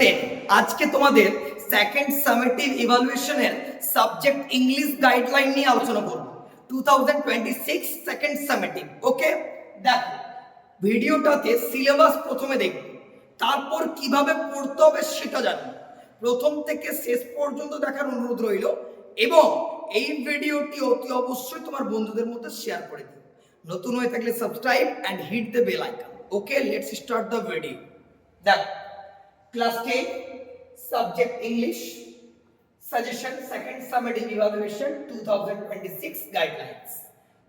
10 আজকে তোমাদের second summative ইভালুয়েশনের সাবজেক্ট ইংলিশ গাইডলাইন নিয়ে আলোচনা করব 2026 সেকেন্ড সামেটিভ। ওকে, দেখো ভিডিওটাতে সিলেবাস প্রথমে দেখবে, তারপর কিভাবে পড়তে হবে সেটা জানবে। প্রথম থেকে শেষ পর্যন্ত দেখার অনুরোধ রইল এবং এই ভিডিওটি অতি অবশ্যই তোমার বন্ধুদের মধ্যে শেয়ার করে দিও। নতুন হয়ে থাকলে subscribe and hit the bell icon. Okay, let's start the video. দেখো, class 10 subject English suggestion second summative evaluation 2026 guidelines.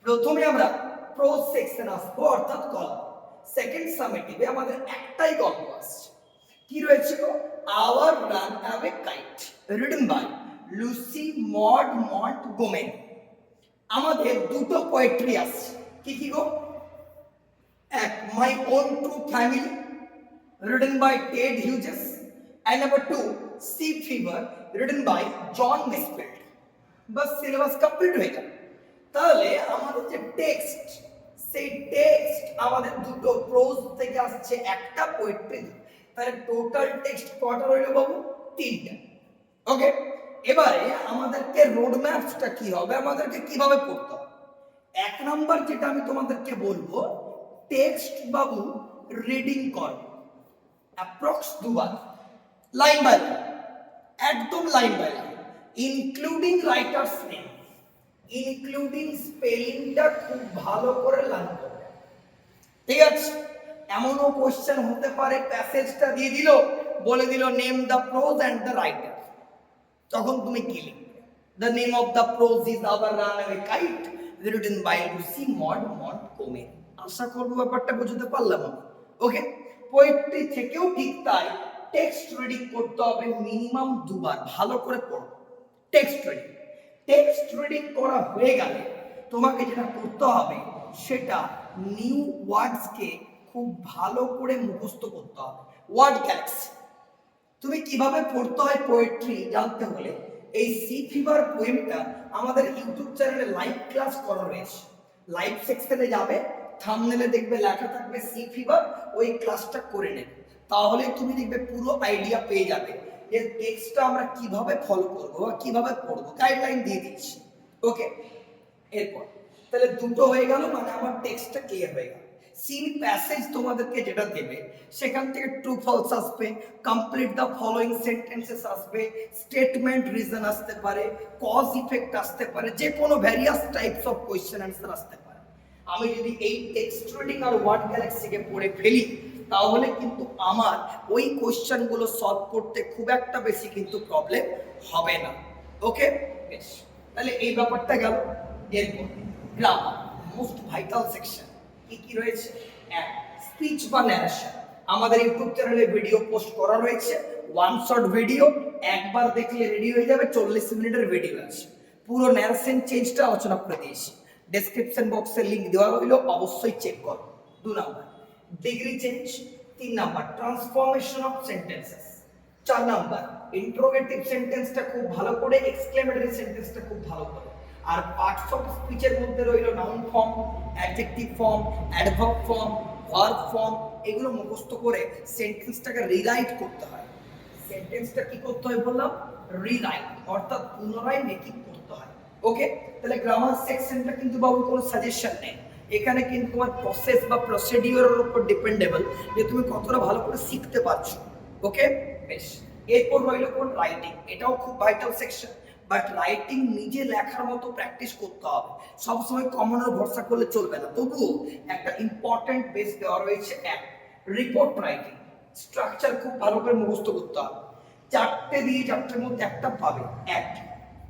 প্রথমে আমরা প্রোজ সেকশন আসবো, অর্থাৎ গল্প। সেকেন্ড সামেটিভে আমাদের একটাই গল্প আসছে, কি রয়েছে গো? Our runaway kite, written by Lucy Maud Montgomery. আমাদের দুটো পোয়েট্রি আসছে, কি কি গো? এক, my own true family, written by Ted Hughes, and number 2, Sea Fever, written by John Masefield. बस সিলেবাস কমপ্লিট হয়ে গেল। তাহলে আমাদের যে টেক্সট, সেই টেক্সট আমাদের দুটো প্রোজ থেকে আসছে, একটা পোয়েট্রি। তাহলে টোটাল টেক্সট কটা রইল বাবু? 3টা। ওকে, এবারে আমাদেরকে রোড ম্যাপসটা কি হবে, আমাদেরকে কিভাবে পড়তে হবে। এক নাম্বার যেটা আমি তোমাদেরকে বলবো, টেক্সট বাবু রিডিং কর অ্যাপ্রক্স দুবার, লাইন বাই লাইন, একদম line by line, including writer's name, including স্পেলিংটা খুব ভালো করে লার্ন করবে। ঠিক আছে? এমনও কোশ্চেন হতে পারে, প্যাসেজটা দিয়ে দিল, বলে দিল name the prose and the writer, তখন তুমি কি লিখবে? The name of the prose is our runaway kite, written by Lucy Maud Montgomery. আশা করবো ব্যাপারটা বুঝতে পারলাম আমি। ওকে, পোয়েট্রি থেকেও ঠিক তাই, টেক্সট রিডিং করতে হবে মিনিমাম দুবার, ভালো করে পড়ো টেক্সট রিডিং। টেক্সট রিডিং করা হয়ে গেলে তোমাকে যেটা করতে হবে, সেটা নিউ ওয়ার্ডসকে খুব ভালো করে মুখস্থ করতে হবে। ওয়ার্ড গ্যালাক্সি তুমি কিভাবে পড়তে হয় পোয়েট্রি জানতে হলে এই সি ফিভার পোয়েমটা আমাদের ইউটিউব চ্যানেলে লাইভ ক্লাস করা রয়েছে। লাইভ সেকশনে যাবে, থাম্বনেলে দেখবে লেখা থাকবে সি ফিভার, ওই ক্লাসটা করে নেবে। তাহলে তুমি দেখবে পুরো আইডিয়া পেয়ে যাবে যে টেক্সটটা আমরা কিভাবে ফলো করব বা কিভাবে পড়বো। গাইডলাইন দিয়ে দিচ্ছি। ওকে, এরপর তাহলে দুটো হয়ে গেল, মানে আমার টেক্সটটা ক্লিয়ার হয়ে গেল। সিন প্যাসেজ তোমাদেরকে যেটা দেবে, সেখান থেকে ট্রু ফলস আসবে, কমপ্লিট দ্য ফলোইং সেন্টেন্সেস আসবে, স্টেটমেন্ট রিজন আসতে পারে, কজ ইফেক্ট আসতে পারে, যে কোনো various types of question answer আসতে পারে। আমি যদি এই টেক্সট রিডিং আর ওয়ার্ড গ্যালাক্সিকে পড়ে ফেলি, তাহলে কিন্তু আমার ওই কোয়েশ্চেনগুলো সলভ করতে খুব একটা বেশি কিন্তু প্রবলেম হবে না। ওকে, বেশ, তাহলে এই ব্যাপারটা গেল। এরপর গ্রামার, মোস্ট ভাইটাল সেকশন। কি কি রয়েছে? এক, স্পিচ বা ন্যারেশন। আমাদের ইউটিউব চ্যানেলে ভিডিও পোস্ট করা রয়েছে, ওয়ান শট ভিডিও, একবার দেখলে রেডি হয়ে যাবে, 40 মিনিটের ভিডিও আছে। পুরো ন্যারেশন চেঞ্জটা আলোচনা করে দিয়েছি, ডেসক্রিপশন বক্সে লিংক দেওয়া হইলো, অবশ্যই চেক করো। 2 number degree change. 3 number transformation of sentences. 4 number interrogative সেন্টেন্সটা খুব ভালো করে, এক্সক্লেমেটরি সেন্টেন্সটা খুব ভালো করে। আর পার্টস অফ স্পিচের মধ্যে রইল noun form, adjective form, adverb form, verb form. এগুলো মুখস্থ করে সেন্টেন্সটাকে রিরাইট করতে হয়। সেন্টেন্সটা কি করতে হয় বললাম? রিরাইট, অর্থাৎ পুনরায় মেকিং করতে হয়। ওকে, তাহলে গ্রামার সেকশনটা কিন্তু বাবু কোনো সাজেশন নেই, এখানে কিন্তু তোমার প্রসেস বা প্রসিডিওরের উপর ডিপেন্ডেবল যে তুমি কতটা ভালো করে শিখতে পারছো। ওকে, বেশ। এরপর রইল কোন? রাইটিং। এটাও খুব ভাইটাল সেকশন, বাট রাইটিং নিজে লেখার মতো প্র্যাকটিস করতে হবে, সবসময় কমনের ভরসা করলে চলবে না। তবুও একটা ইম্পর্টেন্ট বেস দেওয়া রয়েছে, এক, রিপোর্ট রাইটিং। স্ট্রাকচার খুব ভালো করে মুখস্থ করতে হবে। 4টে দিয়ে 4টের মধ্যে একটা পাবে।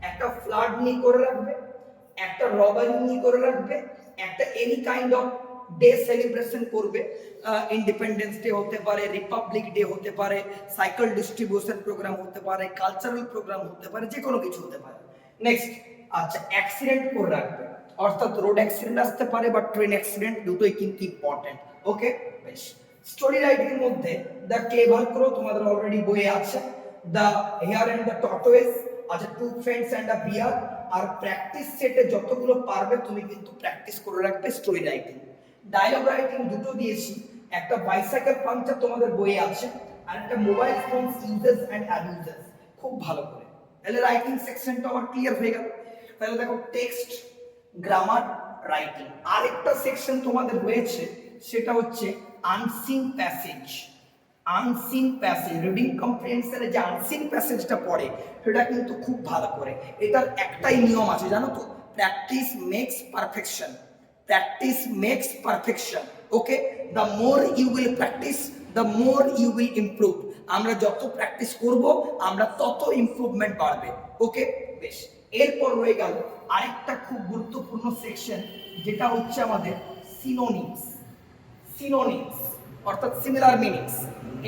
একটা ফ্লাড নিয়ে করে রাখবে, একটা রবারি নিয়ে করে রাখবে, একটা any kind off day celebration করবে। ইন্ডিপেন্ডেন্স ডে হতে পারে, রিপাবলিক ডে হতে পারে, সাইকেল ডিস্ট্রিবিউশন প্রোগ্রাম হতে পারে, কালচারাল প্রোগ্রাম হতে পারে, যে কোনো কিছু হতে পারে। নেক্সট, আচ্ছা, অ্যাক্সিডেন্ট করে রাখবে, অর্থাৎ রোড অ্যাক্সিডেন্ট আসতে পারে বা ট্রেন অ্যাক্সিডেন্ট, দুটোই কিন্তু ইম্পর্টেন্ট। ওকে, বেশ। স্টোরি রাইটিং এর মধ্যে দ্য ক্লেভার ক্রো তোমাদের অলরেডি বইয়ে আছে, the hare and the tortoise, আচ্ছা, two friends and a bear. আর প্র্যাকটিস সেটে যতগুলো পারবে তুমি কিন্তু প্র্যাকটিস করে রাখবে স্টোরি রাইটিং। ডায়লগ রাইটিং দুটো দিয়েছি, একটা বাইসাইকেল পাঞ্চার তোমাদের বইয়ে আছে, আর একটা mobile phone uses and abuses খুব ভালো করে। তাহলে রাইটিং সেকশনটা আমার ক্লিয়ার হয়ে গেল। তাহলে দেখো টেক্সট, গ্রামার, রাইটিং। আরেকটা সেকশন তোমাদের রয়েছে, সেটা হচ্ছে unseen passage. Unseen passage, reading কম্প্রিহেনশনে যে আনসিন প্যাসেজটা পড়ে সেটা কিন্তু খুব ভালো করে। এটার একটাই নিয়ম আছে জানো তো, practice makes perfection. Practice makes perfection. Okay, the more you will practice the more you will improve. আমরা যত প্র্যাকটিস করব আমরা তত ইমপ্রুভমেন্ট বাড়বে। ওকে, বেশ। এরপর রয়ে গেল আরেকটা খুব গুরুত্বপূর্ণ সেকশন, যেটা হচ্ছে আমাদের সিনোনিমস। সিনোনিমস অর্থাৎ সিমিলার মিনিংস।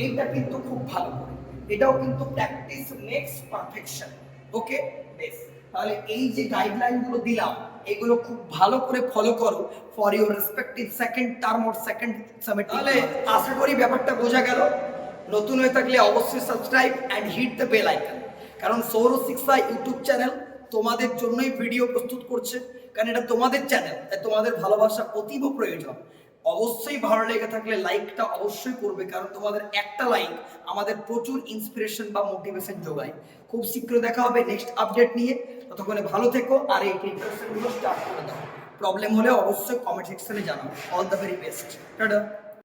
এইটা কিন্তু খুব ভালো করে, এটাও কিন্তু প্র্যাকটিস মেক্স পারফেকশন। ওকে, বেশ। তাহলে এই যে গাইডলাইনগুলো দিলাম এগুলো খুব ভালো করে ফলো করো for your respective second term or second summative. তাহলে আশা করি ব্যাপারটা বোঝা গেল। নতুন হয়ে থাকলে অবশ্যই subscribe and hit the bell icon. কারণ সৌরভ শিক্ষা ইউটিউব চ্যানেল তোমাদের জন্যই ভিডিও প্রস্তুত করছে, কারণ এটা তোমাদের চ্যানেল, তাই তোমাদের ভালোবাসা অতীব প্রয়োজন। অবশ্যই ভালো লেগে থাকলে লাইকটা অবশ্যই করবে, কারণ তোমাদের একটা লাইক আমাদের প্রচুর ইন্সপিরেশন বা মোটিভেশন যোগায়। খুব শীঘ্র দেখা হবে নেক্সট আপডেট নিয়ে। ততক্ষণে ভালো থেকো আর এই প্রিপারেশনগুলো স্টার্ট করে দাও। প্রবলেম হলে অবশ্যই কমেন্ট সেকশনে জানাও। All the very best. Tata.